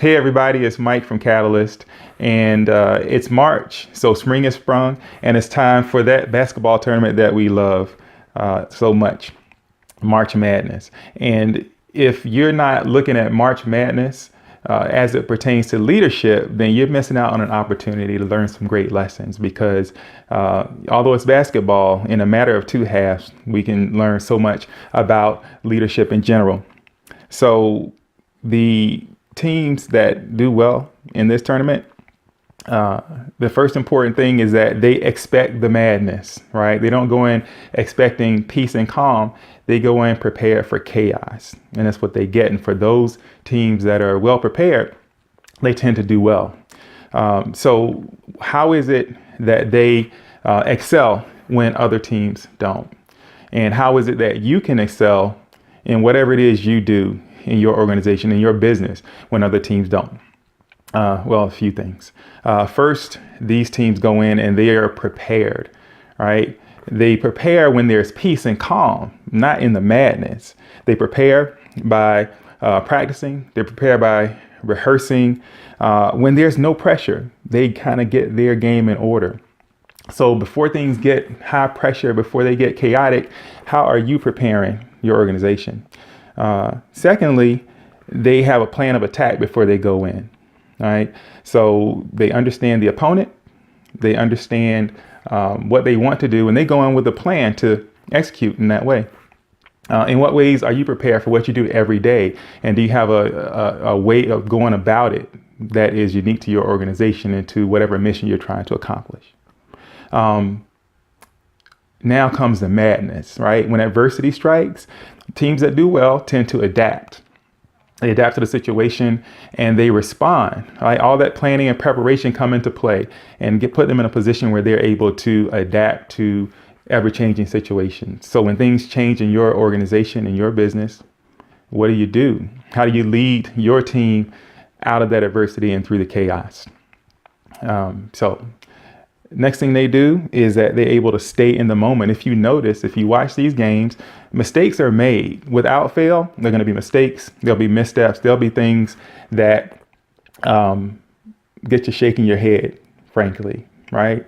Hey everybody, it's Mike from Catalyst, and it's March, so spring has sprung, and it's time for that basketball tournament that we love so much, March Madness. And if you're not looking at March Madness as it pertains to leadership, then you're missing out on an opportunity to learn some great lessons because although it's basketball, in a matter of two halves, we can learn so much about leadership in general. So the teams that do well in this tournament, the first important thing is that they expect the madness, right? They don't go in expecting peace and calm. They go in prepared for chaos. And that's what they get. And for those teams that are well prepared, they tend to do well. So how is it that they excel when other teams don't? And how is it that you can excel in whatever it is you do in your organization, in your business, when other teams don't? Well, a few things. First, these teams go in and they are prepared, right? They prepare when there's peace and calm, not in the madness. They prepare by practicing. They prepare by rehearsing. When there's no pressure, they kind of get their game in order. So before things get high pressure, before they get chaotic, how are you preparing your organization? Secondly, they have a plan of attack before they go in. All right. So they understand the opponent. They understand what they want to do, and they go in with a plan to execute in that way. In what ways are you prepared for what you do every day? And do you have a way of going about it that is unique to your organization and to whatever mission you're trying to accomplish? Now comes the madness, right? When adversity strikes, teams that do well tend to adapt. They adapt to the situation and they respond. Right? All that planning and preparation come into play and put them in a position where they're able to adapt to ever-changing situations. So when things change in your organization, in your business, what do? How do you lead your team out of that adversity and through the chaos? So next thing they do is that they're able to stay in the moment. If you notice, if you watch these games, mistakes are made. Without fail, they're going to be mistakes. There'll be missteps. There'll be things that get you shaking your head, frankly, right?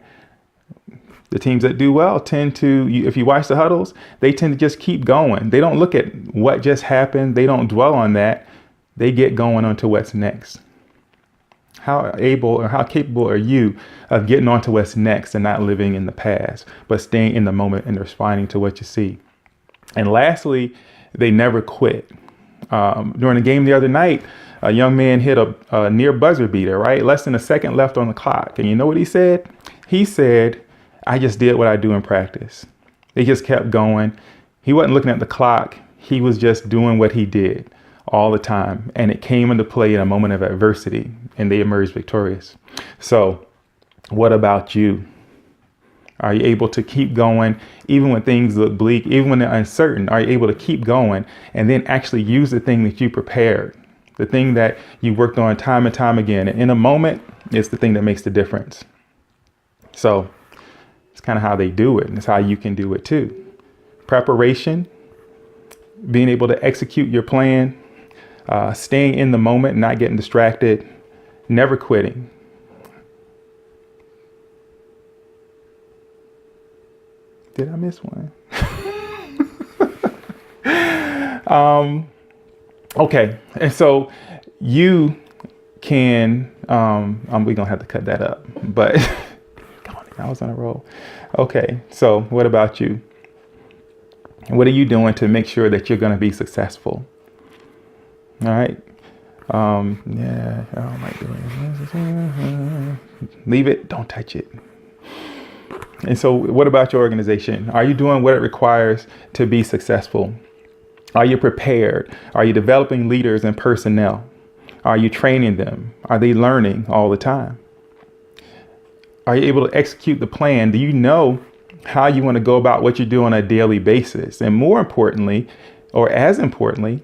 The teams that do well tend to, if you watch the huddles, they tend to just keep going. They don't look at what just happened. They don't dwell on that. They get going on to what's next. How able or how capable are you of getting on to what's next and not living in the past, but staying in the moment and responding to what you see? And lastly, they never quit. During a game the other night, a young man hit a near buzzer beater, right? Less than a second left on the clock. And you know what he said? He said, I just did what I do in practice. He just kept going. He wasn't looking at the clock. He was just doing what he did all the time. And it came into play in a moment of adversity and they emerged victorious. So what about you? Are you able to keep going even when things look bleak, even when they're uncertain? Are you able to keep going and then actually use the thing that you prepared, the thing that you worked on time and time again? And in a moment, it's the thing that makes the difference. So it's kind of how they do it. And it's how you can do it too. Preparation, being able to execute your plan, staying in the moment, not getting distracted, never quitting. Did I miss one? Okay. And so you can, we're gonna have to cut that up, but I was on a roll. Okay. So what about you? What are you doing to make sure that you're going to be successful? All right. Yeah. Oh my goodness. Leave it. Don't touch it. And so what about your organization? Are you doing what it requires to be successful? Are you prepared? Are you developing leaders and personnel? Are you training them? Are they learning all the time? Are you able to execute the plan? Do you know how you want to go about what you do on a daily basis? And more importantly, or as importantly,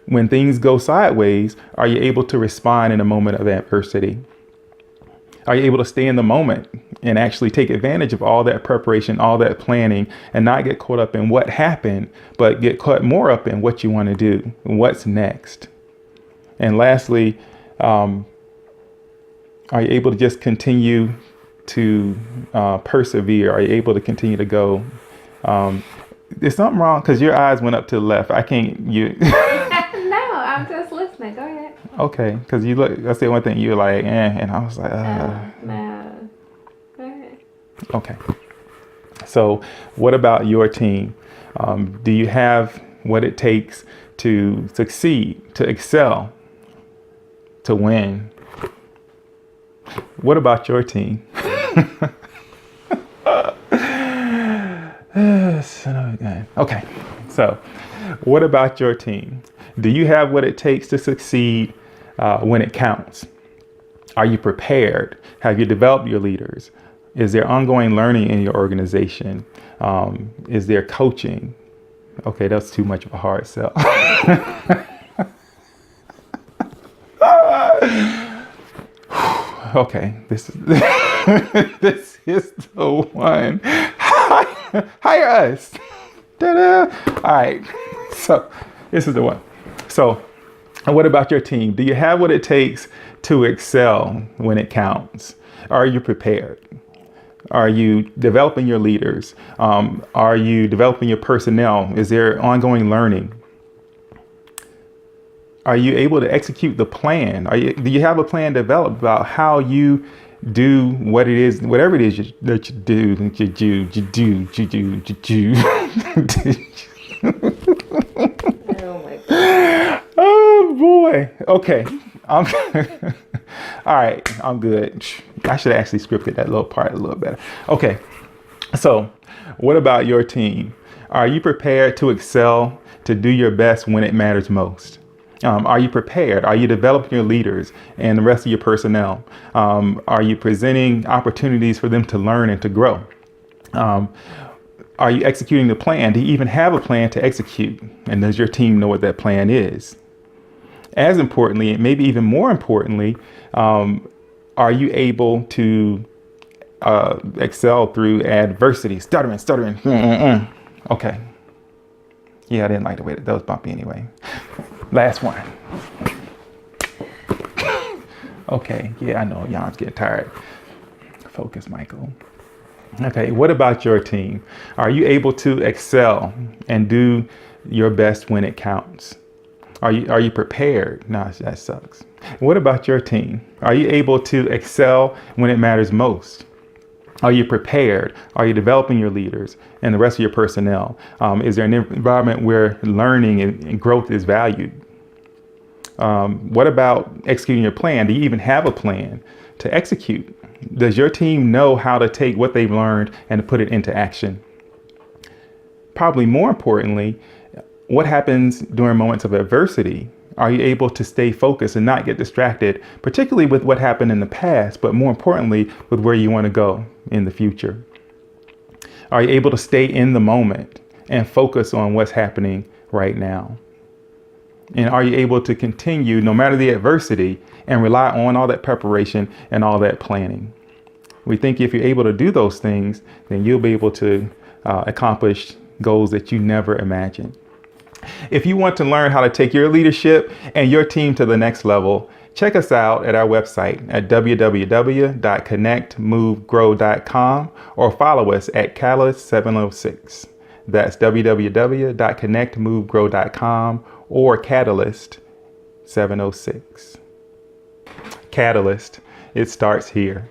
when things go sideways, are you able to respond in a moment of adversity? Are you able to stay in the moment and actually take advantage of all that preparation, all that planning, and not get caught up in what happened, but get caught more up in what you want to do, what's next? And lastly, Are you able to just continue to persevere? Are you able to continue to go? There's something wrong because your eyes went up to the left. I can't. You. No, I'm just listening. Go ahead. Okay, because you look. I said one thing. You were like, and I was like, No. Go ahead. Okay. So, what about your team? Do you have what it takes to succeed, to excel, to win? What about your team? Okay, so what about your team? Do you have what it takes to succeed when it counts? Are you prepared? Have you developed your leaders? Is there ongoing learning in your organization? Is there coaching? Okay, that's too much of a hard sell. Okay, this is this is the one. Hire us. Ta-da. All right, so this is the one. So, what about your team? Do you have what it takes to excel when it counts? Are you prepared? Are you developing your leaders? Are you developing your personnel? Is there ongoing learning? Are you able to execute the plan? Do you have a plan developed about how you do what it is, whatever it is that you do? Oh my God. Oh boy. Okay. All right. I'm good. I should have actually scripted that little part a little better. Okay. So, what about your team? Are you prepared to excel, to do your best when it matters most? Are you prepared? Are you developing your leaders and the rest of your personnel? Are you presenting opportunities for them to learn and to grow? Are you executing the plan? Do you even have a plan to execute? And does your team know what that plan is? As importantly, and maybe even more importantly, are you able to excel through adversity? Stuttering. Okay. Yeah, I didn't like the way that was bumpy anyway. Last one. Okay, yeah, I know y'all's getting tired. Focus, Michael. Okay, what about your team? Are you able to excel and do your best when it counts? Are you prepared? No, that sucks. What about your team? Are you able to excel when it matters most? Are you prepared? Are you developing your leaders and the rest of your personnel? Is there an environment where learning and growth is valued? What about executing your plan? Do you even have a plan to execute? Does your team know how to take what they've learned and to put it into action? Probably more importantly, what happens during moments of adversity? Are you able to stay focused and not get distracted, particularly with what happened in the past, but more importantly, with where you want to go in the future? Are you able to stay in the moment and focus on what's happening right now? And are you able to continue no matter the adversity and rely on all that preparation and all that planning? We think if you're able to do those things, then you'll be able to accomplish goals that you never imagined. If you want to learn how to take your leadership and your team to the next level, check us out at our website at www.connectmovegrow.com or follow us at Catalyst706. That's www.connectmovegrow.com or Catalyst706. Catalyst, it starts here.